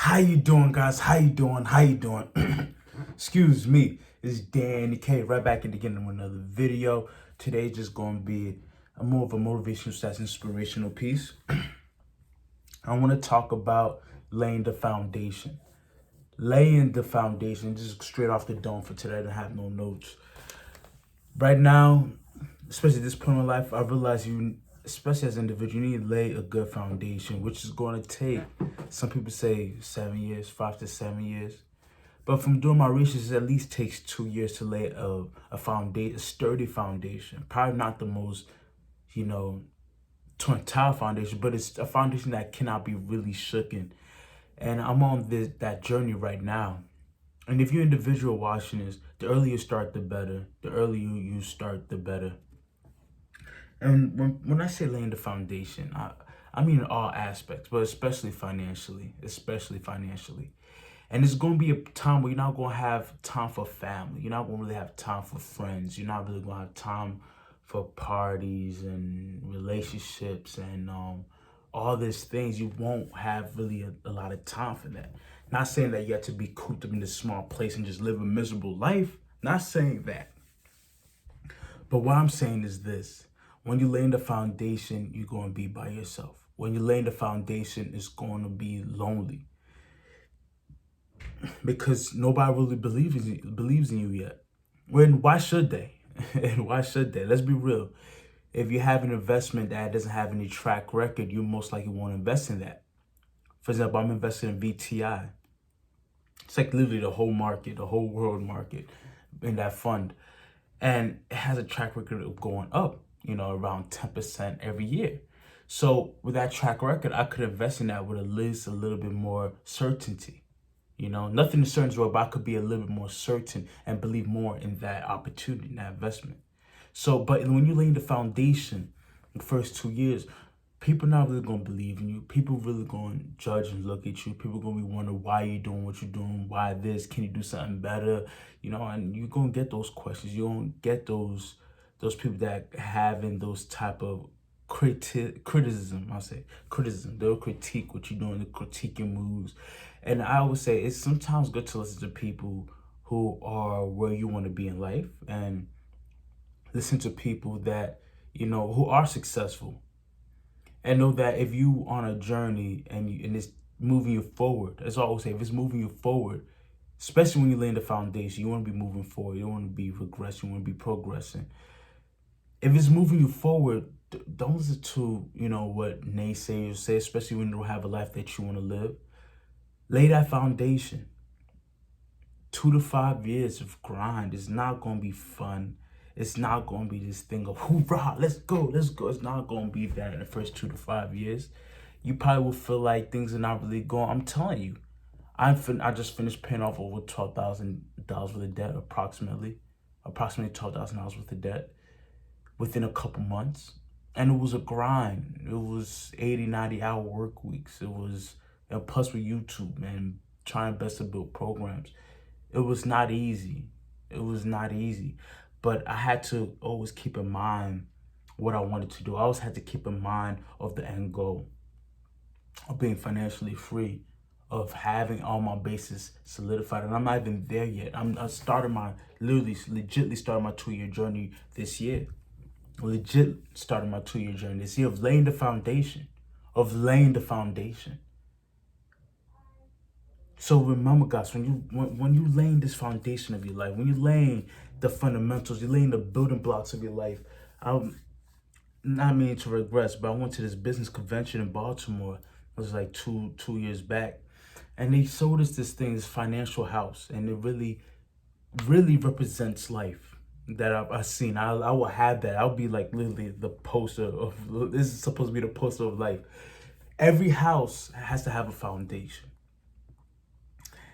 How you doing, guys? How you doing? How you doing? Excuse me. It's Danny K right back in again with another video. Today just going to be more of a motivational / inspirational piece. I want to talk about laying the foundation. Laying the foundation, just straight off the dome for today. I don't have no notes. Right now, especially this point in life, I realize especially as an individual, you need to lay a good foundation, which is going to take, some people say 7 years, 5 to 7 years. But from doing my research, it at least takes 2 years to lay a sturdy foundation. Probably not the most, entire foundation, but it's a foundation that cannot be really shooken. And I'm on that journey right now. And if you're an individual watching this, the earlier you start, the better. The earlier you start, the better. And when I say laying the foundation, I mean in all aspects, but especially financially. And it's going to be a time where you're not going to have time for family. You're not going to really have time for friends. You're not really going to have time for parties and relationships and all these things. You won't have really a lot of time for that. Not saying that you have to be cooped up in this small place and just live a miserable life. Not saying that. But what I'm saying is this. When you lay in the foundation, you're going to be by yourself. When you lay in the foundation, it's going to be lonely. Because nobody really believes in you yet. Why should they? And why should they? Let's be real. If you have an investment that doesn't have any track record, you most likely won't invest in that. For example, I'm investing in VTI. It's like literally the whole market, the whole world market in that fund. And it has a track record of going up, around 10% every year. So with that track record, I could invest in that with at least a little bit more certainty. Nothing is certain, but I could be a little bit more certain and believe more in that opportunity, in that investment. So, but when you lay the foundation, the first 2 years, people not really going to believe in you. People really going to judge and look at you. People going to be wondering why you're doing what you're doing, why this, can you do something better? And you're going to get those questions. You're going to get those people that having those type of criticism. They'll critique what you're doing, they'll critique your moves. And I would say it's sometimes good to listen to people who are where you want to be in life and listen to people that, who are successful. And know that if you on a journey and it's moving you forward, as I always say, if it's moving you forward, especially when you lay in the foundation, you want to be moving forward. You don't want to be regressing. You want to be progressing. If it's moving you forward, don't listen to, what naysayers say, especially when you don't have a life that you want to live. Lay that foundation. 2 to 5 years of grind is not going to be fun. It's not going to be this thing of hoorah, let's go. It's not going to be that in the first 2 to 5 years. You probably will feel like things are not really going. I'm telling you, I just finished paying off over $12,000 worth of debt, approximately $12,000 worth of debt within a couple months. And it was a grind. It was 80, 90-hour work weeks. It was, plus with YouTube, man, trying best to build programs. It was not easy. But I had to always keep in mind what I wanted to do. I always had to keep in mind of the end goal of being financially free, of having all my bases solidified. And I'm not even there yet. I started legitly started my 2-year journey this year. Of laying the foundation. So remember, guys, when you laying this foundation of your life, when you're laying the fundamentals, you're laying the building blocks of your life. I'm not meaning to regress, but I went to this business convention in Baltimore. It was like two years back, and they showed us this thing, this financial house, and it really represents life that I've seen. I will have that. I'll be like literally the poster of, this is supposed to be the poster of life. Every house has to have a foundation.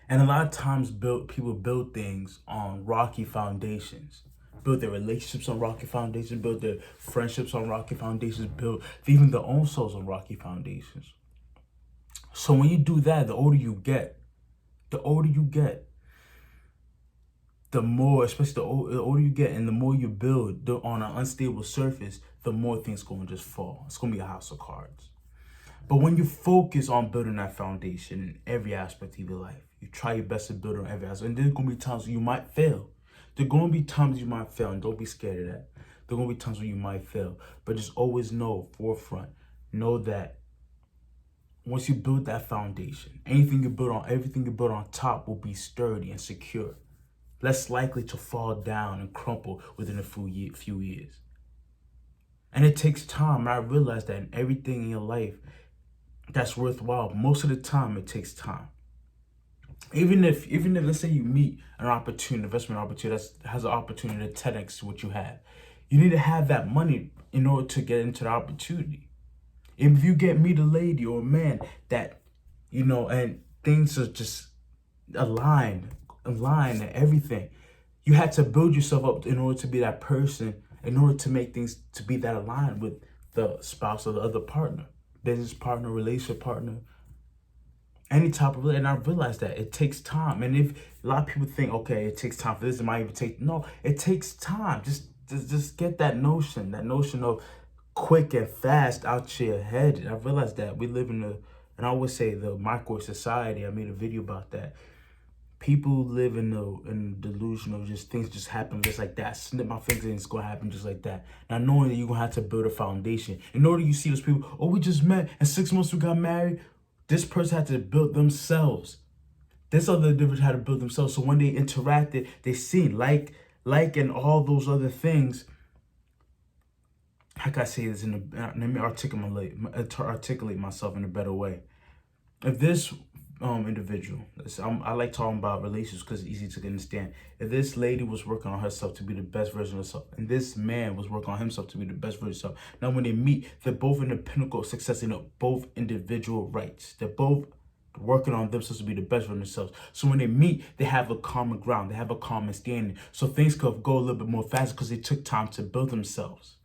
And a lot of times people build things on rocky foundations. Build their relationships on rocky foundations, build their friendships on rocky foundations, build even their own souls on rocky foundations. So when you do that, the older you get, the more, especially the older you get and the more you build on an unstable surface, the more things going to just fall. It's going to be a house of cards. But when you focus on building that foundation in every aspect of your life, you try your best to build on every aspect. And there's going to be times you might fail. There are going to be times you might fail, and don't be scared of that. There are going to be times when you might fail. But just always know, forefront, know that once you build that foundation, everything you build on top will be sturdy and secure. Less likely to fall down and crumple within a few years. And it takes time. And I realize that in everything in your life that's worthwhile, most of the time it takes time. Even if let's say you meet an opportunity, investment opportunity that has an opportunity to 10x to what you have, you need to have that money in order to get into the opportunity. If you meet a lady or a man that, and things are just aligned and everything, you had to build yourself up in order to be that person, in order to make things to be that aligned with the spouse or the other partner, business partner, relationship partner, any type of, and I realized that it takes time. And if a lot of people think, okay, it takes time for this, it might even take, no, it takes time. Just get that notion of quick and fast out your head. And I realized that we live in and I always say the microwave society. I made a video about that. People live in the delusion of just things just happen just like that. Snip my fingers and it's gonna happen just like that. Now knowing that you're gonna have to build a foundation. In order you see those people, oh, we just met and 6 months we got married. This person had to build themselves. This other individual had to build themselves. So when they interacted, they seen like and all those other things. How can I say this let me articulate myself in a better way. If this individual, I like talking about relationships because it's easy to understand. If this lady was working on herself to be the best version of herself, and this man was working on himself to be the best version of himself, now when they meet, they're both in the pinnacle of success in both individual rights. They're both working on themselves to be the best version of themselves. So when they meet, they have a common ground, they have a common standing. So things could go a little bit more faster because they took time to build themselves.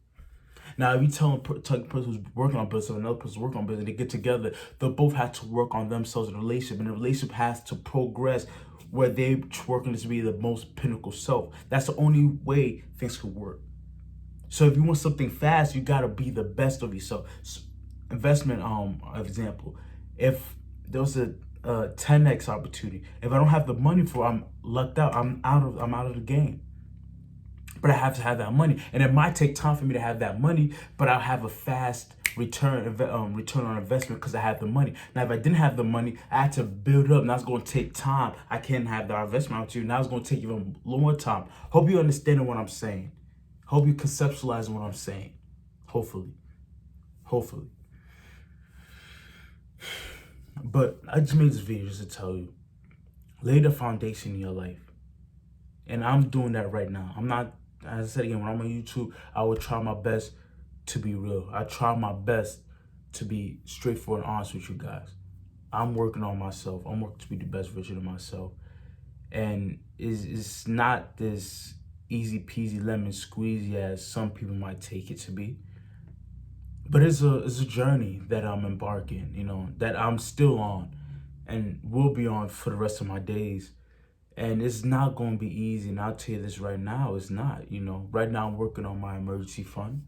Now, if you tell a person who's working on business, another person's working on business, they get together, they'll both have to work on themselves in a relationship, and the relationship has to progress where they're working to be the most pinnacle self. That's the only way things could work. So if you want something fast, you gotta be the best of yourself. So, investment example. If there was a 10x opportunity, if I don't have the money for it, I'm lucked out. I'm out of the game. But I have to have that money, and it might take time for me to have that money, but I'll have a fast return on investment because I have the money. Now, if I didn't have the money, I had to build up. Now it's going to take time. I can't have the investment opportunity. Now it's going to take even more time. Hope you understand what I'm saying. Hope you conceptualize what I'm saying. Hopefully. But I just made this video just to tell you, lay the foundation in your life, and I'm doing that right now. I'm not. As I said again, when I'm on YouTube, I will try my best to be real. I try my best to be straightforward and honest with you guys. I'm working on myself. I'm working to be the best version of myself. And it's not this easy peasy lemon squeezy as some people might take it to be. But it's a journey that I'm embarking, that I'm still on and will be on for the rest of my days. And it's not going to be easy. And I'll tell you this right now, it's not, Right now I'm working on my emergency fund.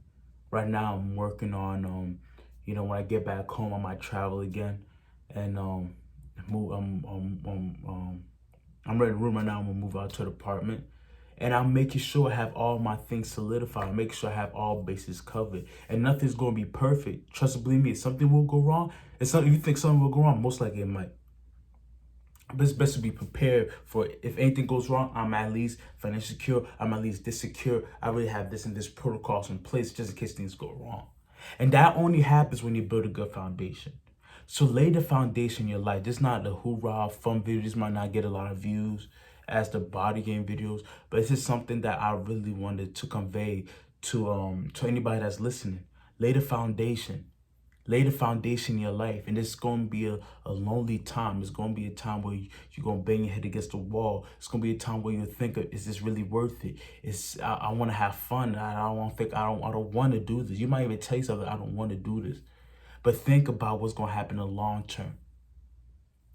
Right now I'm working on, when I get back home, I might travel again and move. I'm ready to room right now. I'm going to move out to an apartment. And I'm making sure I have all my things solidified. Make sure I have all bases covered. And nothing's going to be perfect. Trust and believe me, if something will go wrong, if you think something will go wrong, most likely it might. But it's best to be prepared for it. If anything goes wrong, I'm at least financially secure. I'm at least this secure. I really have this and this protocols in place just in case things go wrong. And that only happens when you build a good foundation. So lay the foundation in your life. This is not the hoorah fun video. This might not get a lot of views as the body game videos, but this is something that I really wanted to convey to anybody that's listening. Lay the foundation. Lay the foundation in your life, and it's going to be a lonely time. It's going to be a time where you're going to bang your head against the wall. It's going to be a time where you think, is this really worth it? I want to have fun. I don't want to do this. You might even tell yourself, I don't want to do this. But think about what's going to happen in the long term.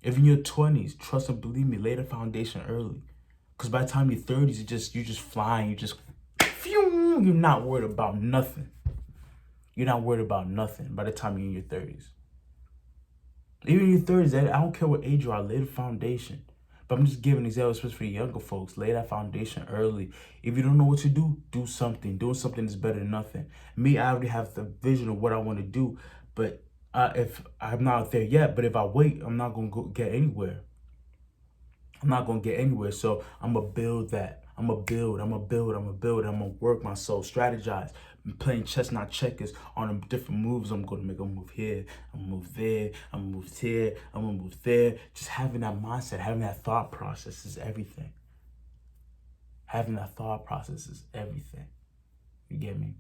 If in your 20s, trust and believe me, lay the foundation early. Because by the time you're 30s, you're just flying. You're not worried about nothing. You're not worried about nothing by the time you're in your 30s. Even in your 30s, I don't care what age you are, lay the foundation. But I'm just giving examples, especially for the younger folks. Lay that foundation early. If you don't know what to do, do something. Doing something is better than nothing. Me, I already have the vision of what I want to do. But if I'm not there yet, but if I wait, I'm not going to get anywhere. I'm not going to get anywhere. So I'm going to build that. I'm going to build. I'm going to work myself, strategize. I'm playing chess, not checkers, on the different moves I'm going to make. I'm going to move here. I'm going to move there. I'm going to move here. I'm going to move there. Just having that mindset, having that thought process is everything. Having that thought process is everything. You get me?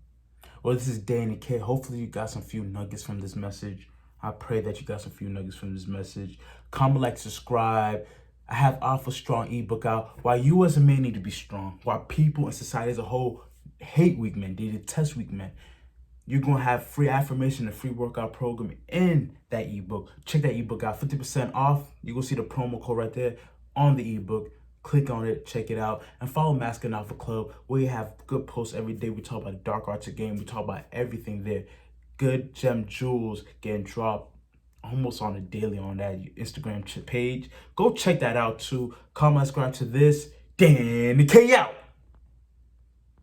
Well, this is Danny K. Hopefully you got some few nuggets from this message. I pray that you got some few nuggets from this message. Comment, like, subscribe. I have Alpha Strong ebook out. Why you as a man need to be strong. Why people and society as a whole hate weak men. They detest weak men. You're going to have free affirmation and free workout program in that ebook. Check that ebook out. 50% off. You're going to see the promo code right there on the ebook. Click on it, check it out, and follow Masculine Alpha Club. We have good posts every day. We talk about the dark arts of game. We talk about everything there. Good gem jewels getting dropped almost on a daily on that Instagram page. Go check that out too. Comment, subscribe to this. Danny K out.